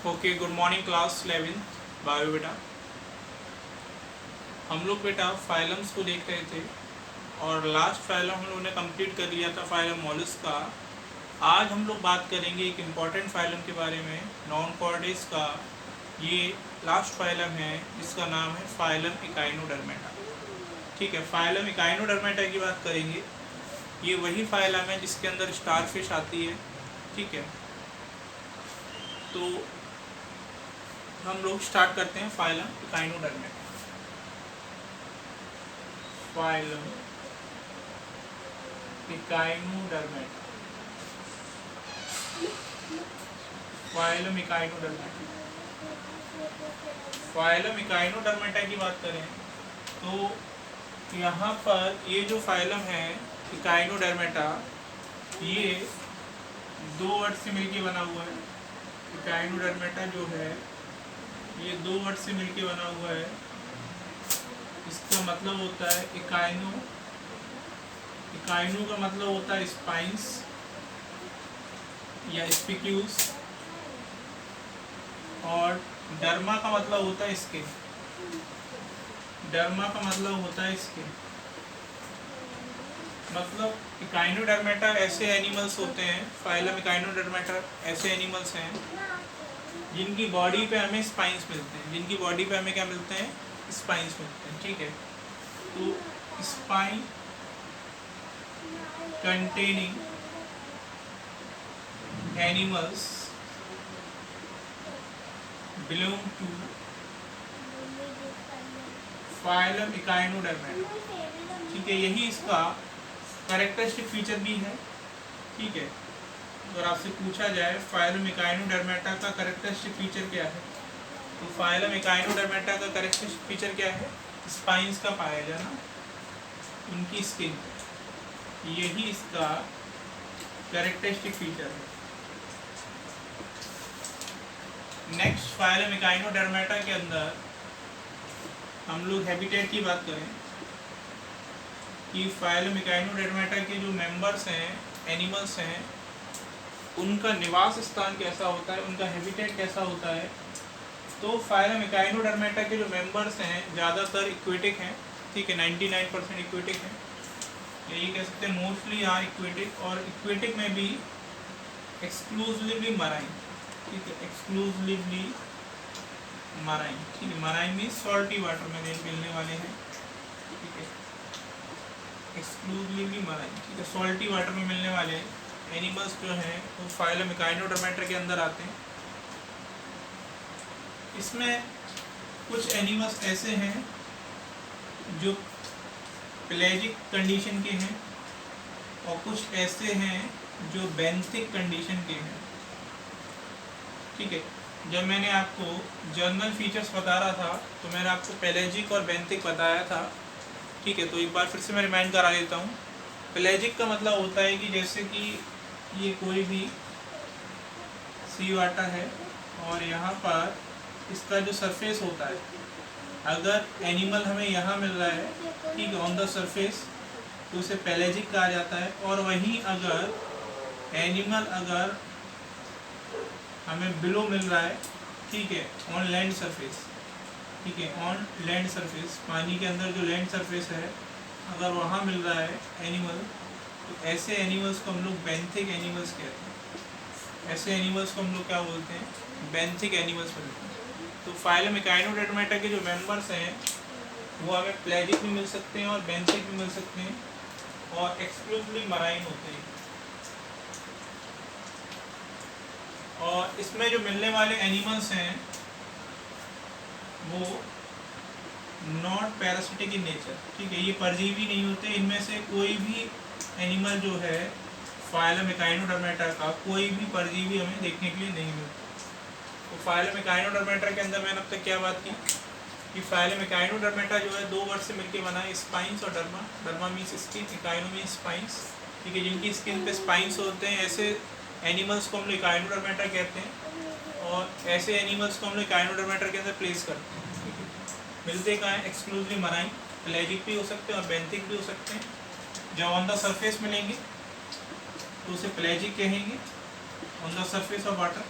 Okay, good morning class 11 bio बेटा। हम लोग बेटा फाइलम्स को देख रहे थे और लास्ट फाइलम हम लोगों ने कंप्लीट कर लिया था, फाइलम मॉलस्क का। आज हम लोग बात करेंगे एक इम्पॉर्टेंट फाइलम के बारे में, नॉन कॉर्डेस का। ये लास्ट फाइलम है, इसका नाम है फाइलम इकाइनोडर्मेटा। ठीक है, फाइलम इकाइनोडर्मेटा की बात करेंगे। ये वही फाइलम है जिसके अंदर स्टारफिश आती है। ठीक है, तो हम लोग स्टार्ट करते हैं phylum Echinodermata. Phylum Echinodermata, phylum Echinodermata. Phylum Echinodermata की बात करें तो यहाँ पर ये जो फाइलम है इकाइनोडर्मेटा, ये दो वर्ड से मिलके बना हुआ है। इकाइनोडर्मेटा जो है ये दो वर्ड से मिलके बना हुआ है। इसका मतलब होता है इकाइनो। इकाइनो का मतलब होता है स्पाइंस या स्पिक्यूल्स, और डर्मा का मतलब होता है स्किन। डर्मा का मतलब होता है स्किन। मतलब इकाइनोडर्मेटा ऐसे एनिमल्स होते हैं, फाइलम इकाइनोडर्मेटा ऐसे एनिमल्स हैं जिनकी बॉडी पे हमें स्पाइंस मिलते हैं। जिनकी बॉडी पे हमें क्या मिलते हैं? स्पाइंस मिलते हैं। ठीक है, तो spine containing animals belong to phylum Echinodermata. ठीक है, यही इसका कैरेक्टरिस्टिक फीचर भी है। ठीक है, अगर आपसे पूछा जाए फाइलम इकाइनोडर्मेटा का कैरेक्टरिस्टिक फीचर क्या है, तो फाइलम इकाइनोडर्मेटा का कैरेक्टरिस्टिक फीचर क्या है? स्पाइंस का पाया जाना, उनकी स्किन, यही इसका कैरेक्टरिस्टिक फीचर है। नेक्स्ट, फाइलम इकाइनोडर्मेटा के अंदर हम लोग हैबिटेट की बात करें कि फाइलम इकाइनोडर्मेटा के जो मेंबर्स हैं, एनिमल्स हैं, उनका निवास स्थान कैसा होता है, उनका हैबिटेट कैसा होता है। तो फाइलम इकाइनोडर्मेटा के जो मेंबर्स हैं ज़्यादातर इक्वेटिक हैं। ठीक है, 99% इक्वेटिक हैं, ये कह सकते हैं मोस्टली यहाँ इक्वेटिक, और इक्वेटिक में भी एक्सक्लूसिवली मराइन। ठीक है, एक्सक्लूसिवली मराइन। ठीक है, मराइन मीन सॉल्टी वाटर में मिलने वाले हैं। ठीक है, एक्सक्लूसिवली मराइन। ठीक है, सॉल्टी वाटर में मिलने वाले एनिमल्स जो हैं वो फाइलम इकाइनोडर्मेटा के अंदर आते हैं। इसमें कुछ एनिमल्स ऐसे हैं जो पेलेजिक कंडीशन के हैं, और कुछ ऐसे हैं जो बेंथिक कंडीशन के हैं। ठीक है, जब मैंने आपको जर्नल फीचर्स बता रहा था तो मैंने आपको पेलेजिक और बेंथिक बताया था। ठीक है, तो एक बार फिर से मैं रिमाइंड करा देता हूँ। पेलेजिक का मतलब होता है कि जैसे कि ये कोई भी सी वाटर है और यहाँ पर इसका जो सरफेस होता है, अगर एनिमल हमें यहाँ मिल रहा है, ठीक है, ऑन द सरफेस, तो उसे पेलेजिक कहा जाता है। और वहीं अगर एनिमल अगर हमें बिलो मिल रहा है, ठीक है, ऑन लैंड सरफेस, ठीक है, ऑन लैंड सरफेस, पानी के अंदर जो लैंड सरफेस है, अगर वहाँ मिल रहा है एनिमल, तो ऐसे एनिमल्स को हम लोग बेंथिक एनिमल्स कहते हैं। ऐसे एनिमल्स को हम लोग क्या बोलते हैं? बेंथिक एनिमल्स बोलते हैं। तो फाइलम इकाइनोडर्मेटा के जो मेंबर्स हैं वो हमें पेलेजिक भी मिल सकते हैं और बेंथिक भी मिल सकते हैं, और एक्सक्लूसिवली मराइन होते हैं। और इसमें जो मिलने वाले एनिमल्स हैं वो नॉट पैरासिटिक इन नेचर। ठीक है, ये परजीवी नहीं होते। इनमें से कोई भी एनिमल जो है फाइलम इकाइनोडर्मेटा का, कोई भी परजीवी हमें देखने के लिए नहीं मिलता। तो फाइलम इकाइनोडर्मेटा के अंदर मैंने अब तक क्या बात की कि फाइलम इकाइनोडर्मेटा जो है दो वर्ड से मिलकर बना है, स्पाइंस और derma. Derma means skin, echino means spines. ठीक है, जिनकी स्किन पे स्पाइंस होते हैं, ऐसे एनिमल्स को हम लोग इकाइनोडर्मेटा कहते हैं, और ऐसे एनिमल्स को हम लोग इकाइनोडर्मेटा के अंदर प्लेस करते हैं। ठीक है, मिलते कहाँ हैं? Exclusively marine. पेलेजिक भी हो सकते हैं और बेंथिक भी हो सकते हैं। जब ऑन द सरफेस मिलेंगे तो उसे पेलेजिक कहेंगे, on the surface of water,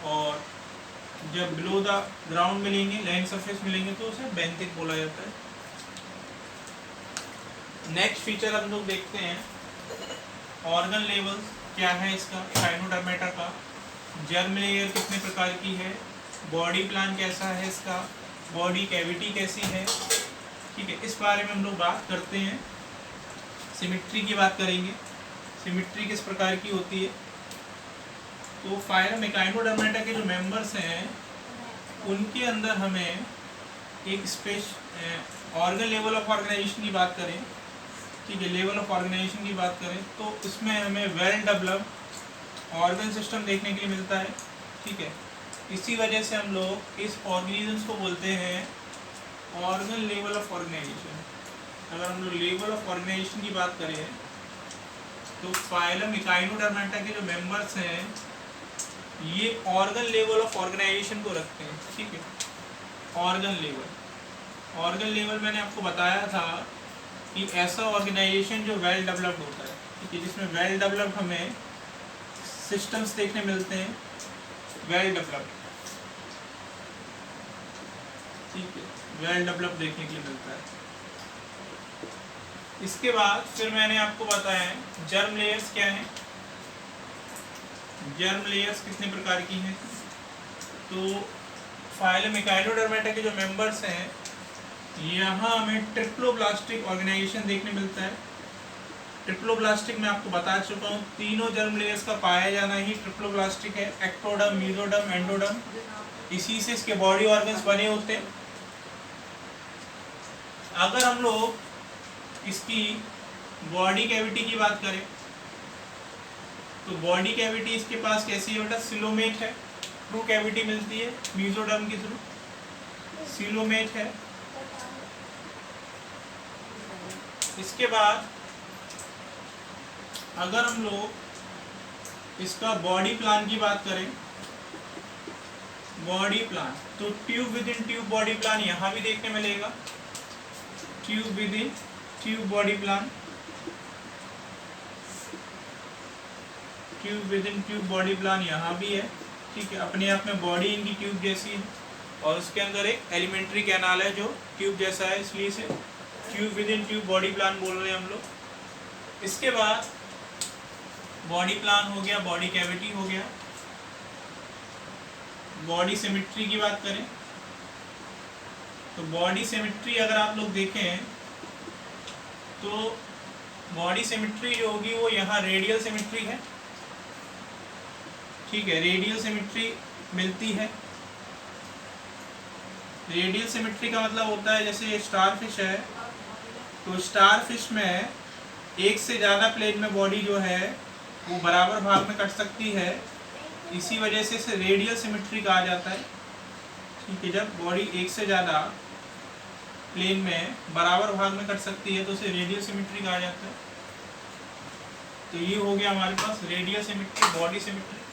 और जब बिलो द ग्राउंड मिलेंगे, लैंड सरफेस मिलेंगे, तो उसे बेंथिक बोला जाता है। नेक्स्ट फीचर हम लोग देखते हैं ऑर्गन लेवल्स क्या है इसका, एकाइनोडर्मेटा का। जर्म लेयर कितने प्रकार की है, बॉडी प्लान कैसा है इसका, बॉडी कैविटी कैसी है, ठीक है, इस बारे में हम लोग बात करते हैं। सिमेट्री की बात करेंगे, सिमेट्री किस प्रकार की होती है। तो फाइलम एकाइनोडर्मेटा के जो मेंबर्स हैं उनके अंदर हमें एक ऑर्गन लेवल ऑफ ऑर्गेनाइजेशन की बात करें, ठीक है, लेवल ऑफ ऑर्गेनाइजेशन की बात करें तो इसमें हमें वेल डेवलप्ड ऑर्गन सिस्टम देखने के लिए मिलता है, ठीक है। इसी वजह से हम लोग इस ऑर्गेनिजम्स को बोलते हैं ऑर्गन लेवल ऑफ ऑर्गेनाइजेशन। अगर हम लोग लेवल ऑफ ऑर्गेनाइजेशन की बात करें तो फाइलम एकाइनोडर्मेटा के जो मेंबर्स हैं ये ऑर्गन लेवल ऑफ ऑर्गेनाइजेशन को रखते हैं, ठीक है। ऑर्गन लेवल मैंने आपको बताया था कि ऐसा ऑर्गेनाइजेशन जो वेल डेवलप्ड होता है, ठीक है, जिसमें वेल डेवलप्ड हमें सिस्टम्स देखने मिलते हैं, वेल डेवलप्ड, ठीक है, वेल डेवलप्ड देखने के लिए मिलता है। इसके बाद फिर मैंने आपको बताया जर्म लेयर्स क्या हैं। जर्म लेयर्स कितने प्रकार की हैं, तो फाइलम एकाइनोडर्मेटा के जो मेंबर्स हैं यहाँ हमें ट्रिप्लोब्लास्टिक ऑर्गेनाइजेशन देखने मिलता है। ट्रिप्लोब्लास्टिक मैं आपको बता चुका हूँ, तीनों जर्म लेयर्स का पाया जाना ही ट्रिप्लोब्लास्टिक है, एक्टोडर्म, मेसोडर्म, एंडोडर्म, इसी से इसके बॉडी ऑर्गन्स बने होते हैं। अगर हम लोग इसकी बॉडी कैविटी की बात करें तो बॉडी कैविटी इसके पास कैसी है बेटा, सिलोमेट है, ट्रू कैविटी मिलती है मेसोडर्म के थ्रू, सिलोमेट है। इसके बाद अगर हम लोग इसका बॉडी प्लान की बात करें, बॉडी प्लान तो tube with in tube body plan यहाँ भी देखने मिलेगा, tube with in tube body plan, tube with in tube body plan यहाँ भी है, ठीक है। अपने आप में बॉडी इनकी ट्यूब जैसी है और उसके अंदर एक एलिमेंट्री कैनाल है जो ट्यूब जैसा है, इसलिए इसे tube with in tube body plan बोल रहे हैं हम लोग। इसके बाद बॉडी प्लान हो गया, बॉडी कैविटी हो गया। बॉडी सिमेट्री की बात करें तो बॉडी सिमेट्री अगर आप लोग देखें तो बॉडी सिमेट्री जो होगी वो यहाँ रेडियल सिमेट्री है, ठीक है, रेडियल सिमेट्री मिलती है। रेडियल सिमेट्री का मतलब होता है जैसे ये स्टार फिश है तो स्टार फिश में एक से ज़्यादा प्लेन में बॉडी जो है वो बराबर भाग में कट सकती है, इसी वजह से इसे रेडियल सिमेट्री कहा जाता है, ठीक है। जब बॉडी एक से ज़्यादा प्लेन में बराबर भाग में कट सकती है तो उसे रेडियल सिमेट्री कहा जाता है। तो ये हो गया हमारे पास रेडियल सिमेट्री, बॉडी सिमेट्री।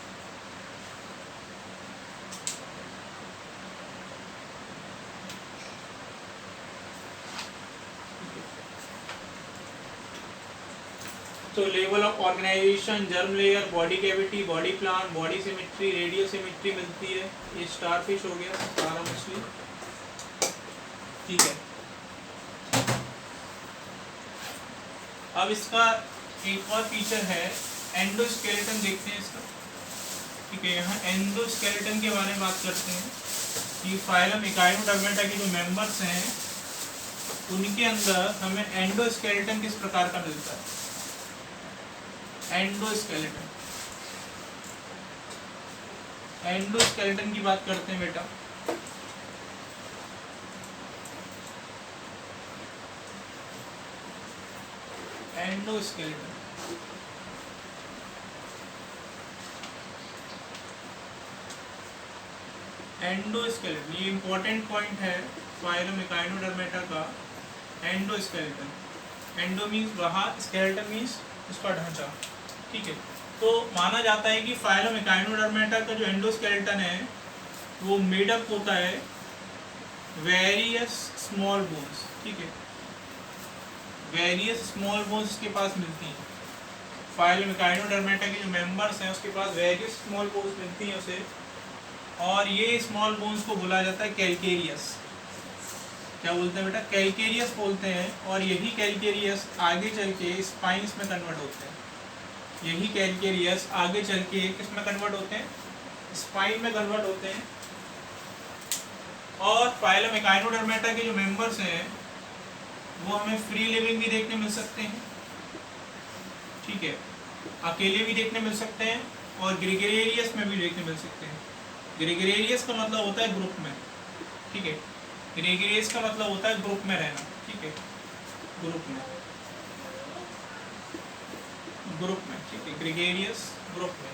तो level of organisation, germ layer, body cavity, body plan, body symmetry, radial symmetry मिलती है। ये स्टारफिश हो गया, तारा मछली, ठीक है। अब इसका एक और फीचर है एंडोस्केलेटन, देखते हैं इसका, ठीक है। यहाँ एंडोस्केलेटन के बारे में बात करते हैं कि फाइलम एकाइनोडर्मेटा के जो मेंबर्स हैं उनके अंदर हमें एंडोस्केलेटन किस प्रकार का मिलता है। एंडोस्केलेटन, एंडोस्केलेटन की बात करते हैं बेटा। एंडोस्केलेटन, एंडोस्केलेटन ये इंपॉर्टेंट पॉइंट है फाइलम एकाइनोडर्मेटा का। एंडोस्केलेटन, एंडो मीन्स बाहर, स्केलेटन मीन्स उसका ढांचा, ठीक है। तो माना जाता है कि फाइलम एकाइनोडर्मेटा का जो एंडोस्केलेटन है वो मेडअप होता है वेरियस स्मॉल बोन्स, ठीक है। वेरियस स्मॉल बोन्स के पास मिलती हैं। फाइलम एकाइनोडर्मेटा के जो मेंबर्स हैं उसके पास वेरियस स्मॉल बोन्स मिलती हैं उसे, और ये स्मॉल बोन्स को बोला जाता है कैलकेरियस। क्या बोलते हैं बेटा? कैलकेरियस बोलते हैं। और यही कैलकेरियस आगे चल के स्पाइंस में कन्वर्ट होते हैं। यही कैलकेरियस आगे चल के किस में कन्वर्ट होते हैं? स्पाइन में कन्वर्ट होते हैं। और फाइलम एकाइनोडर्मेटा के जो मेंबर्स हैं वो हमें फ्री लिविंग भी देखने मिल सकते हैं, ठीक है, अकेले भी देखने मिल सकते हैं, और ग्रेगेरियस में भी देखने मिल सकते हैं। ग्रेगेरियस का मतलब होता है ग्रुप में, ठीक है। ग्रेगेरियस का मतलब होता है ग्रुप में रहना, ठीक है, ग्रुप में, ग्रुप में, ठीक है, ग्रेगेरियस ग्रुप में।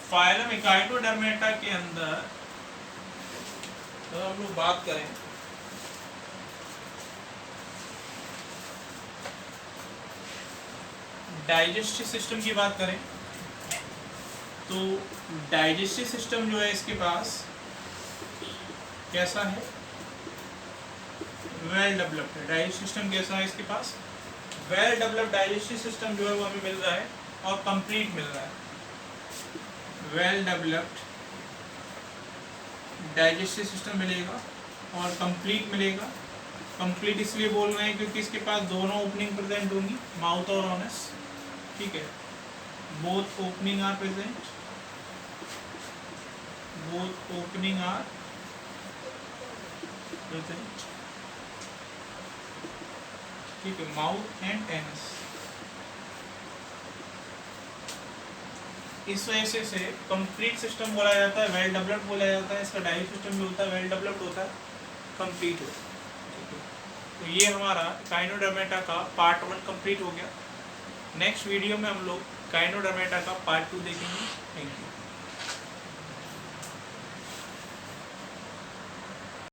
फाइलम एकाइनोडर्मेटा के अंदर तो हम लोग बात करें डाइजेस्टिव सिस्टम की बात करें तो डाइजेस्टिव सिस्टम जो है इसके पास कैसा है? वेल डेवलप्ड है। डाइजेस्टिव सिस्टम कैसा है इसके पास? वेल डेवलप्ड डाइजेस्टिव सिस्टम जो है वो हमें मिल रहा है और कंप्लीट मिल रहा है। वेल डेवलप्ड डाइजेस्टिव सिस्टम मिलेगा और कंप्लीट मिलेगा। कंप्लीट इसलिए बोल रहे हैं क्योंकि इसके पास दोनों ओपनिंग प्रेजेंट होंगी, माउथ और ऑनस, ठीक है। Both opening are present, both opening are present, ठीक है, माउथ एंड एनस। इस वजह से कंप्लीट सिस्टम बोला जाता है, वेल डेवलप्ड बोला जाता है। इसका डाइजेस्टिव सिस्टम भी होता है वेल डेवलप्ड होता है, कंप्लीट होता है, ठीक है। तो ये हमारा एकाइनोडर्मेटा का पार्ट 1 कंप्लीट हो गया। नेक्स्ट वीडियो में हम लोग एकाइनोडर्मेटा का पार्ट 2 देखेंगे। Thank you.